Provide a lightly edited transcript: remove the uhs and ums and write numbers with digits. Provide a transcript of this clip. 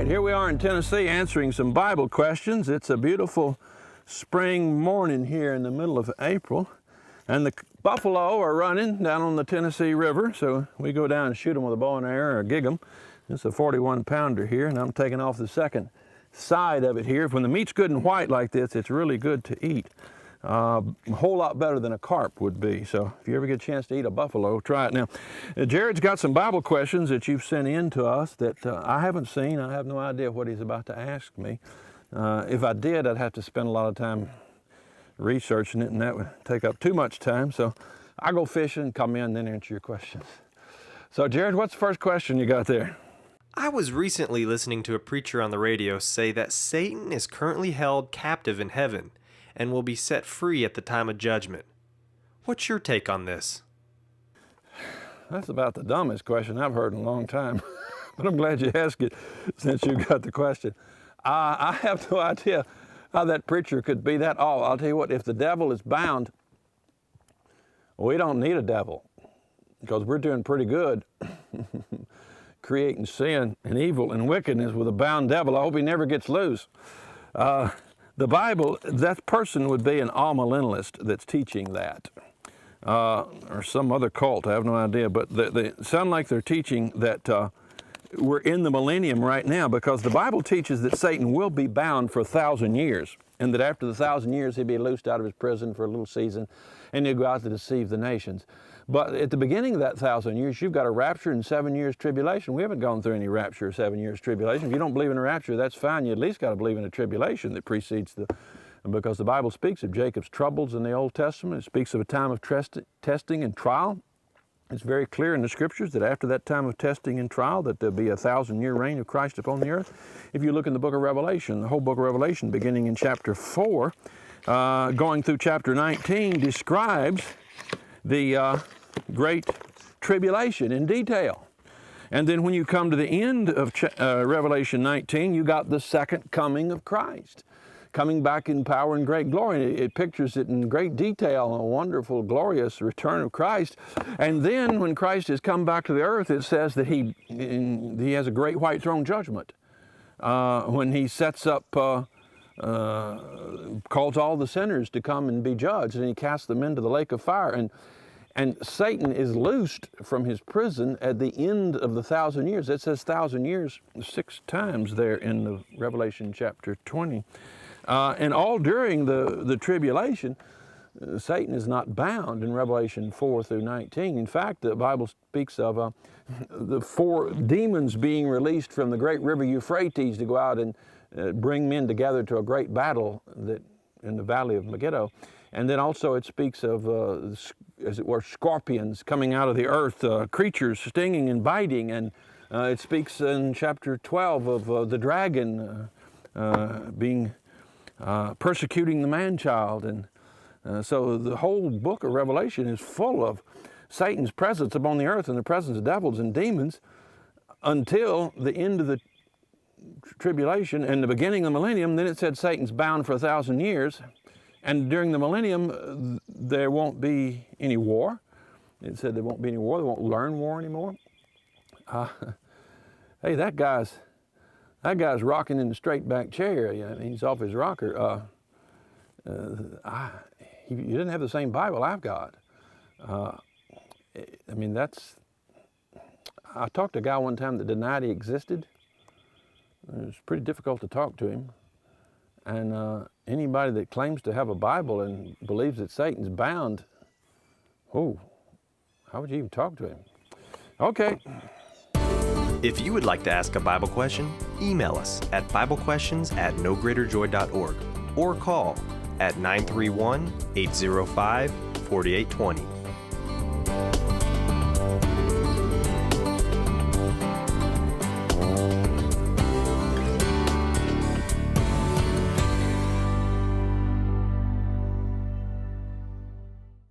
right, here we are in Tennessee answering some Bible questions. It's a beautiful spring morning here in the middle of April, and the buffalo are running down on the Tennessee River, so we go down and shoot them with a bow and arrow or gig them. It's a 41-pounder here, and I'm taking off the second side of it here. When the meat's good and white like this, it's really good to eat. A whole lot better than a carp would be. So if you ever get a chance to eat a buffalo, try it. Now, Jared's got some Bible questions that you've sent in to us that I haven't seen. I have no idea what he's about to ask me. If I did, I'd have to spend a lot of time researching it, and that would take up too much time. So I go fishing, come in, and then answer your questions. So Jared, what's the first question you got there? I was recently listening to a preacher on the radio say that Satan is currently held captive in heaven and will be set free at the time of judgment. What's your take on this? That's about the dumbest question I've heard in a long time, but I'm glad you asked it since you got the question. I have no idea how that preacher could be that off. I'll tell you what, if the devil is bound, we don't need a devil because we're doing pretty good creating sin and evil and wickedness with a bound devil. I hope he never gets loose. The Bible, that person would be an amillennialist that's teaching that, or some other cult, I have no idea, but they sound like they're teaching that we're in the millennium right now, because the Bible teaches that Satan will be bound for 1,000 years, and that after the 1,000 years he'll be loosed out of his prison for a little season, and he'll go out to deceive the nations. But at the beginning of that 1,000 years, you've got a rapture and 7 years tribulation. We haven't gone through any rapture or 7 years tribulation. If you don't believe in a rapture, that's fine. You at least got to believe in a tribulation that precedes because the Bible speaks of Jacob's troubles in the Old Testament. It speaks of a time of testing and trial. It's very clear in the Scriptures that after that time of testing and trial that there'll be a 1,000-year reign of Christ upon the earth. If you look in the book of Revelation, the whole book of Revelation, beginning in chapter 4, going through chapter 19, describes the great tribulation in detail. And then when you come to the end of Revelation 19, you got the second coming of Christ, coming back in power and great glory. It pictures it in great detail, a wonderful, glorious return of Christ. And then when Christ has come back to the earth, it says that he has a great white throne judgment. When he sets up, calls all the sinners to come and be judged, and he casts them into the lake of fire. And Satan is loosed from his prison at the end of the 1,000 years. It says 1,000 years 6 times there in the Revelation chapter 20. And all during the tribulation, Satan is not bound in Revelation 4 through 19. In fact, the Bible speaks of the 4 demons being released from the great river Euphrates to go out and bring men together to a great battle that in the valley of Megiddo. And then also it speaks of, as it were, scorpions coming out of the earth, creatures stinging and biting. And it speaks in chapter 12 of the dragon being persecuting the man-child. And so the whole book of Revelation is full of Satan's presence upon the earth and the presence of devils and demons until the end of the tribulation and the beginning of the millennium. Then it said Satan's bound for 1,000 years. And during the millennium, there won't be any war. It said there won't be any war. They won't learn war anymore. Hey, that guy's rocking in the straight back chair. He's off his rocker. He didn't have the same Bible I've got. I talked to a guy one time that denied he existed. It was pretty difficult to talk to him. And anybody that claims to have a Bible and believes that Satan's bound, how would you even talk to him? Okay. If you would like to ask a Bible question, email us at biblequestions@nogreaterjoy.org or call at 931-805-4820.